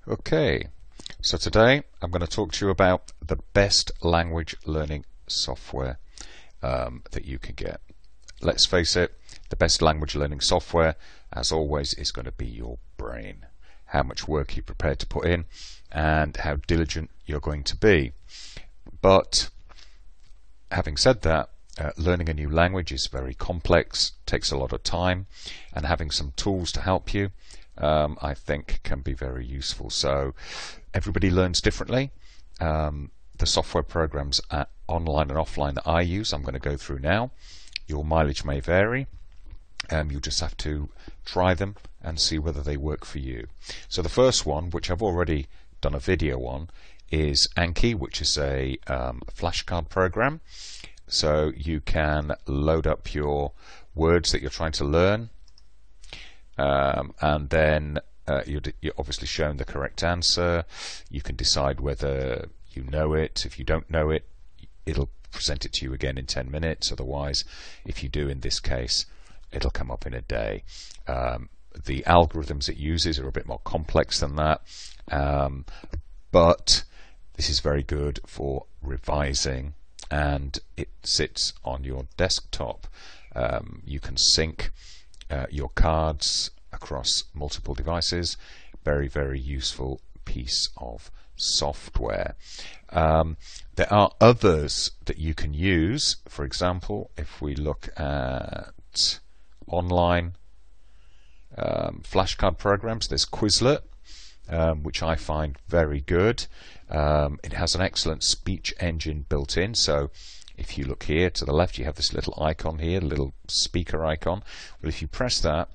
Okay, so today I'm going to talk to you about the best language learning software that you can get. Let's face it, the best language learning software, as always, is going to be your brain. How much work you're prepared to put in and how diligent you're going to be. But having said that, learning a new language is very complex, takes a lot of time, and having some tools to help you I think can be very useful. So everybody learns differently. The software programs online and offline that I use, I'm going to go through now. Your mileage may vary. You just have to try them and see whether they work for you. So the first one, which I've already done a video on, is Anki, which is a flashcard program. So you can load up your words that you're trying to learn, and then you're obviously shown the correct answer. You can decide whether you know it. If you don't know it, it'll present it to you again in 10 minutes. Otherwise, if you do in this case, it'll come up in a day. The algorithms it uses are a bit more complex than that, but this is very good for revising, and it sits on your desktop. You can sync your cards across multiple devices. Very, very useful piece of software. There are others that you can use. For example, if we look at online flashcard programs, there's Quizlet, which I find very good. It has an excellent speech engine built in, so if you look here to the left, you have this little icon here, the little speaker icon. Well, if you press that,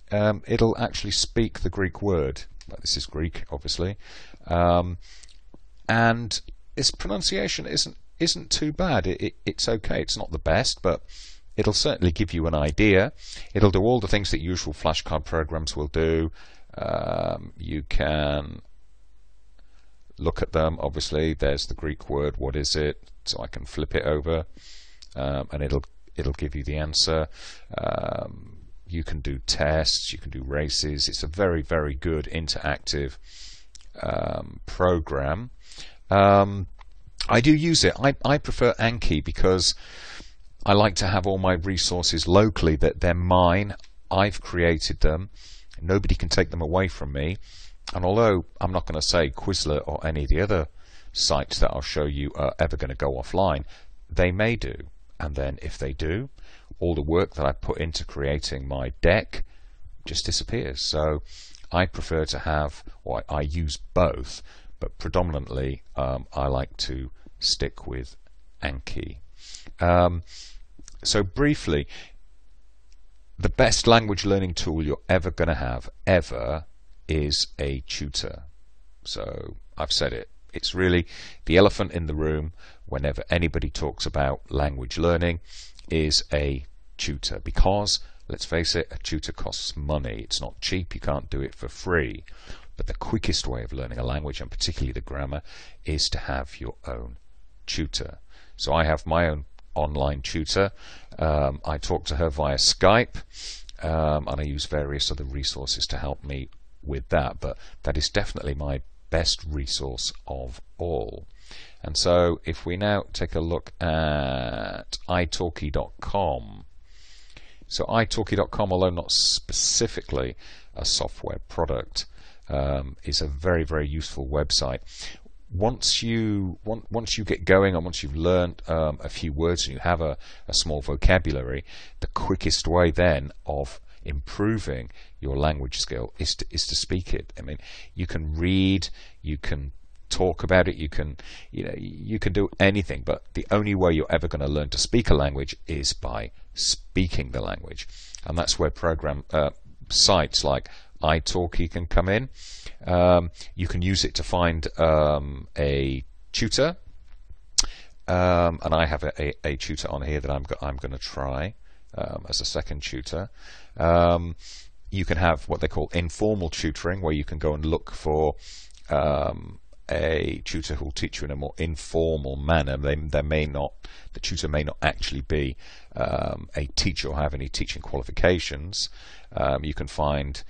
it'll actually speak the Greek word. This is Greek, obviously, and its pronunciation isn't too bad. It's okay. It's not the best, but it'll certainly give you an idea. It'll do all the things that usual flashcard programs will do. You can look at them. Obviously, there's the Greek word. What is it? So I can flip it over, and it'll give you the answer. You can do tests. You can do races. It's a very, very good interactive program. I do use it. I prefer Anki because I like to have all my resources locally, that they're mine. I've created them. Nobody can take them away from me. And although I'm not going to say Quizlet or any of the other sites that I'll show you are ever going to go offline, they may do. And then if they do, all the work that I put into creating my deck just disappears. So I prefer to have, or I use both, but predominantly I like to stick with Anki. So briefly, the best language learning tool you're ever going to have, ever, is a tutor. So I've said it. It's really the elephant in the room whenever anybody talks about language learning is a tutor, because let's face it, a tutor costs money. It's not cheap. You can't do it for free. But the quickest way of learning a language, and particularly the grammar, is to have your own tutor. So I have my own online tutor. I talk to her via Skype, and I use various other resources to help me with that, but that is definitely my best resource of all. And so if we now take a look at italki.com, so italki.com, although not specifically a software product, is a very, very useful website. Once you get going, and once you've learned a few words and you have a small vocabulary, the quickest way then of improving your language skill is to speak it. I mean, you can read, you can talk about it, you can do anything, but the only way you're ever going to learn to speak a language is by speaking the language. And that's where sites like italki can come in. You can use it to find a tutor, and I have a tutor on here that I'm going to try as a second tutor. You can have what they call informal tutoring, where you can go and look for a tutor who will teach you in a more informal manner. The tutor may not actually be a teacher or have any teaching qualifications. You can find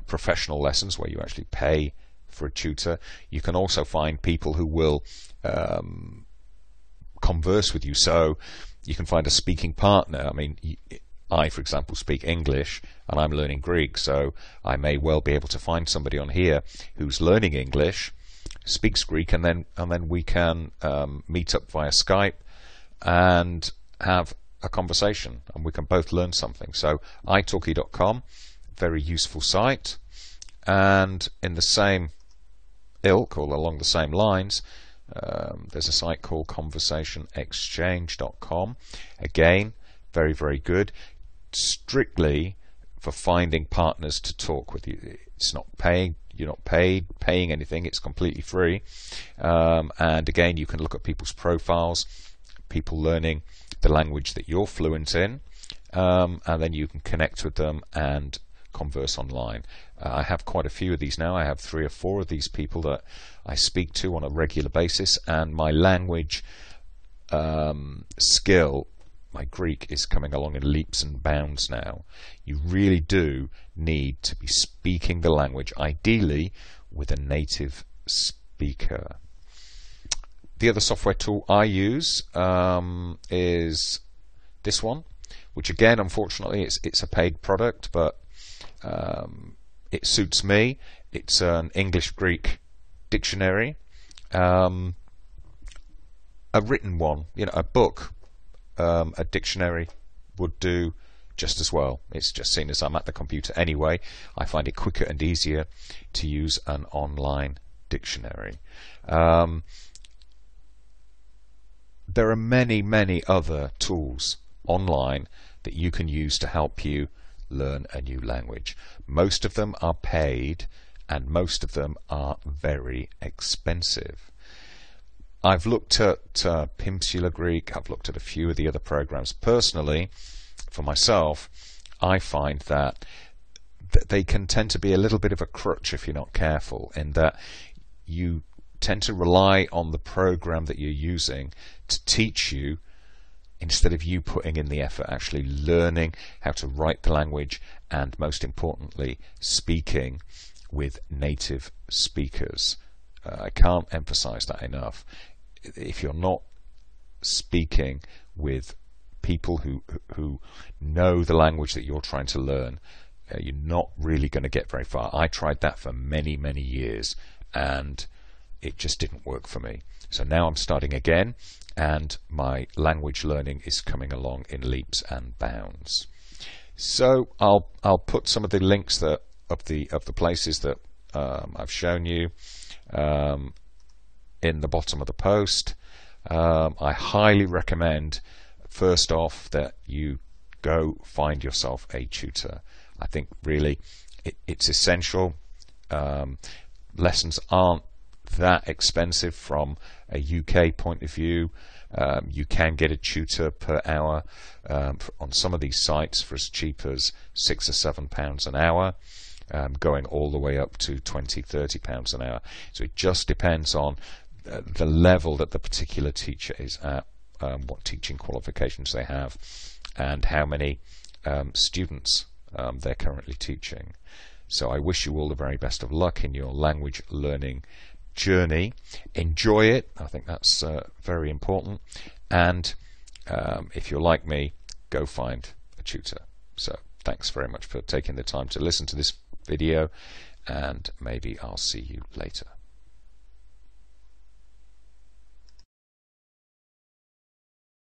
professional lessons where you actually pay for a tutor. You can also find people who will converse with you. So you can find a speaking partner. I mean, I, for example, speak English and I'm learning Greek, so I may well be able to find somebody on here who's learning English, speaks Greek, and then we can meet up via Skype and have a conversation, and we can both learn something. So italki.com, very useful site. And in the same ilk, or along the same lines, there's a site called conversationexchange.com. Again, very, very good, strictly for finding partners to talk with you. It's not paying, you're not paying anything, it's completely free. And again, you can look at people's profiles, people learning the language that you're fluent in, and then you can connect with them and converse online. I have quite a few of these now. I have 3 or 4 of these people that I speak to on a regular basis, and my language skill, my Greek, is coming along in leaps and bounds now. You really do need to be speaking the language, ideally with a native speaker. The other software tool I use is this one, which again, unfortunately, it's a paid product, but it suits me. It's an English-Greek dictionary, a written one, a book, a dictionary would do just as well. It's just, seen as I'm at the computer anyway, I find it quicker and easier to use an online dictionary. There are many, many other tools online that you can use to help you learn a new language. Most of them are paid, and most of them are very expensive. I've looked at Pimsleur Greek, I've looked at a few of the other programs. Personally, for myself, I find that they can tend to be a little bit of a crutch if you're not careful, in that you tend to rely on the program that you're using to teach you, instead of you putting in the effort actually learning how to write the language, and most importantly, speaking with native speakers. I can't emphasize that enough. If you're not speaking with people who know the language that you're trying to learn, you're not really going to get very far. I tried that for many, many years, and it just didn't work for me. So now I'm starting again, and my language learning is coming along in leaps and bounds. So I'll put some of the links that of the places that I've shown you in the bottom of the post. I highly recommend, first off, that you go find yourself a tutor. I think really it's essential. Lessons aren't that expensive from a UK point of view. You can get a tutor per hour on some of these sites for as cheap as £6 or £7 an hour, going all the way up to £20–30 an hour. So it just depends on the level that the particular teacher is at, what teaching qualifications they have, and how many students they're currently teaching. So I wish you all the very best of luck in your language learning journey. Enjoy it. I think that's very important. And if you're like me, go find a tutor. So thanks very much for taking the time to listen to this video, and maybe I'll see you later.